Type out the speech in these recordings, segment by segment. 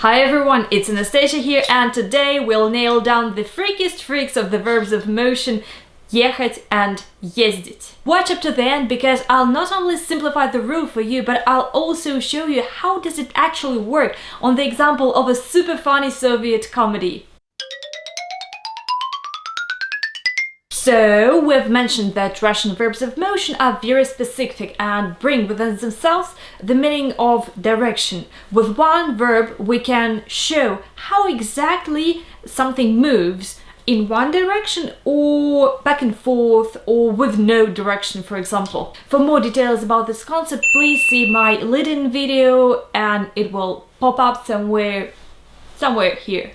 Hi everyone, it's Anastasia here, and today we'll nail down the freakiest freaks of the verbs of motion ехать and ездить. Watch up to the end because I'll not only simplify the rule for you, but I'll also show you how does it actually work on the example of a super funny Soviet comedy. So, we've mentioned that Russian verbs of motion are very specific and bring within themselves the meaning of direction. With one verb, we can show how exactly something moves in one direction or back and forth or with no direction, for example. For more details about this concept, please see my lead-in video and it will pop up somewhere here.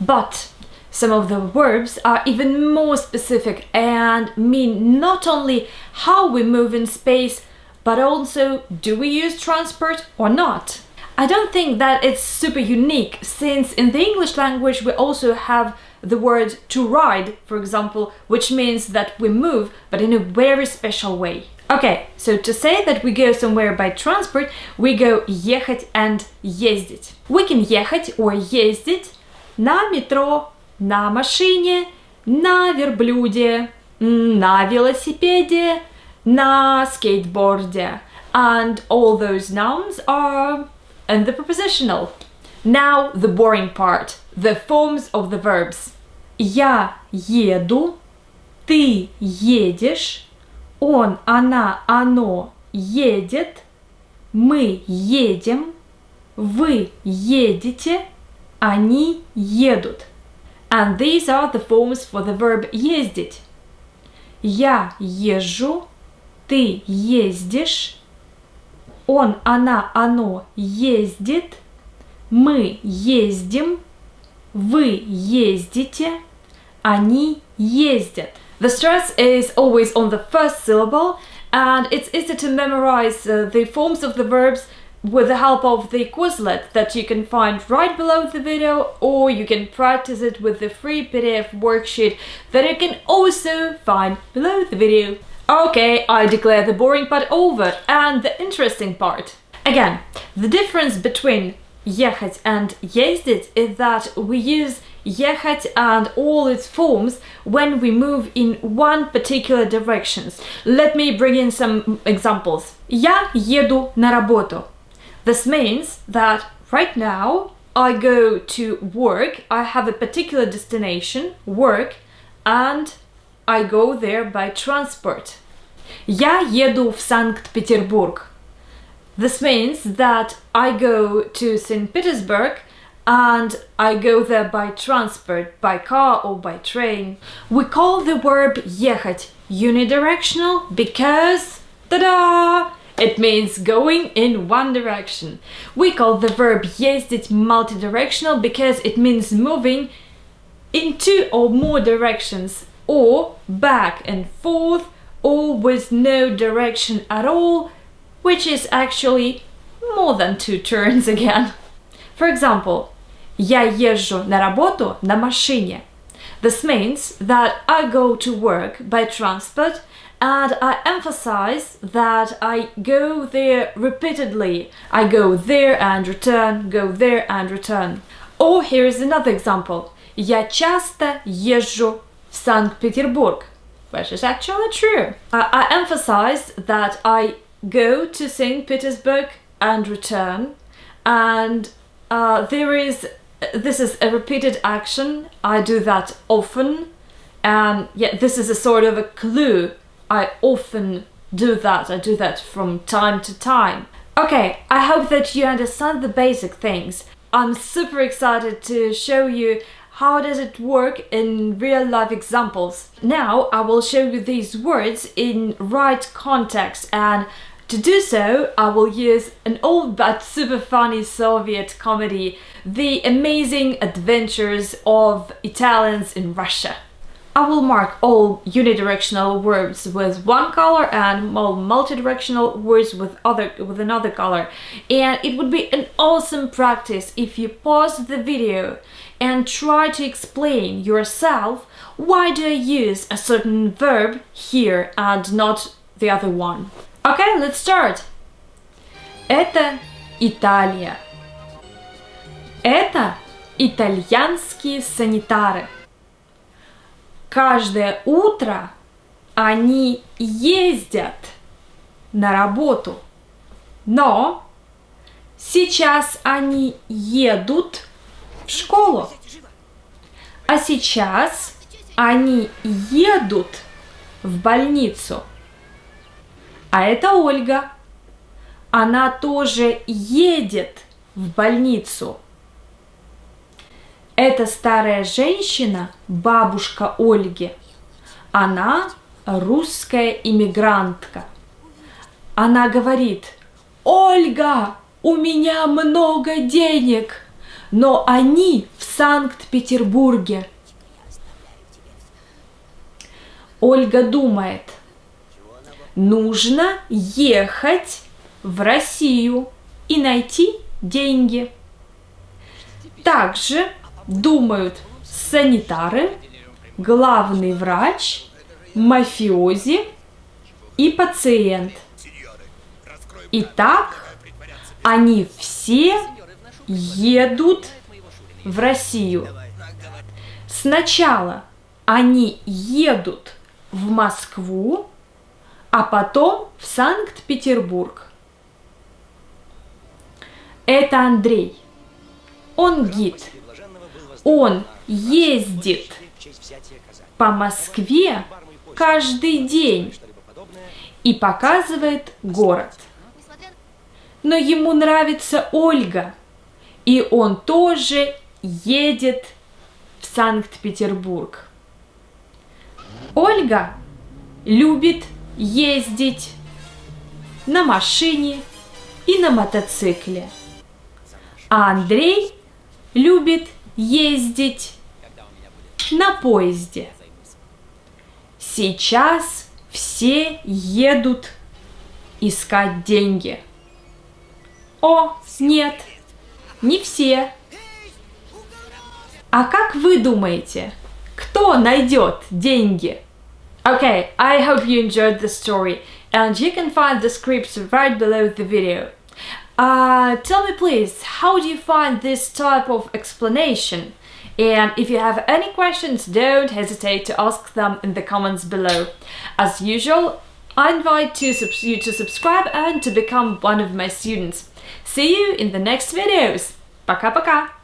But some of the verbs are even more specific and mean not only how we move in space, but also do we use transport or not. I don't think that it's super unique, since in the English language we also have the word to ride, for example, which means that we move, but in a very special way. Okay, so to say that we go somewhere by transport, we go ехать and ездить. We can ехать or ездить на метро, на машине, на верблюде, на велосипеде, на скейтборде. And all those nouns are in the prepositional. Now the boring part, the forms of the verbs. Я еду, ты едешь, он, она, оно едет, мы едем, вы едете, они едут. And these are the forms for the verb ездить. Я езжу, ты ездишь, он, она, оно ездит, мы ездим, вы ездите, они ездят. The stress is always on the first syllable, and it's easy to memorize the forms of the verbs with the help of the Quizlet that you can find right below the video, or you can practice it with the free PDF worksheet that you can also find below the video. Okay, I declare the boring part over, and the interesting part. Again, the difference between ехать and ездить is that we use ехать and all its forms when we move in one particular directions. Let me bring in some examples. Я еду на работу. This means that right now I go to work, I have a particular destination, work, and I go there by transport. Я еду в Санкт-Петербург. This means that I go to St. Petersburg and I go there by transport, by car or by train. We call the verb ехать unidirectional because, ta-da! It means going in one direction. We call the verb ездить multidirectional because it means moving in two or more directions, or back and forth, or with no direction at all, which is actually more than two turns again. For example, я езжу на работу на машине. This means that I go to work by transport, and I emphasize that I go there repeatedly. I go there and return, go there and return. Or here is another example. Я часто езжу в Санкт-Петербург, which is actually true. I emphasize that I go to St. Petersburg and return, and this is a repeated action. I do that often, and yeah, this is a sort of a clue. I often do that. I do that from time to time. Okay, I hope that you understand the basic things. I'm super excited to show you how does it work in real life examples. Now I will show you these words in right context, and to do so I will use an old but super funny Soviet comedy, The Amazing Adventures of Italians in Russia. I will mark all unidirectional words with one color and all multidirectional words with another color. And it would be an awesome practice if you pause the video and try to explain yourself why do I use a certain verb here and not the other one. Okay, let's start. Это Италия. Это итальянские санитары. Каждое утро они ездят на работу, но сейчас они едут в школу, а сейчас они едут в больницу. А это Ольга. Она тоже едет в больницу. Это старая женщина, бабушка Ольги. Она русская иммигрантка. Она говорит: «Ольга, у меня много денег, но они в Санкт-Петербурге». Ольга думает: нужно ехать в Россию и найти деньги. Также думают санитары, главный врач, мафиози и пациент. Итак, они все едут в Россию. Сначала они едут в Москву, а потом в Санкт-Петербург. Это Андрей. Он гид. Он ездит по Москве каждый день и показывает город. Но ему нравится Ольга, и он тоже едет в Санкт-Петербург. Ольга любит ездить на машине и на мотоцикле, а Андрей любит ездить на поезде. Сейчас все едут искать деньги. О, нет, не все. А как вы думаете, кто найдет деньги? Okay, I hope you enjoyed the story, and you can find the scripts right below the video. Tell me please, how do you find this type of explanation? And if you have any questions, don't hesitate to ask them in the comments below. As usual, I invite you to subscribe and to become one of my students. See you in the next videos. Пока-пока!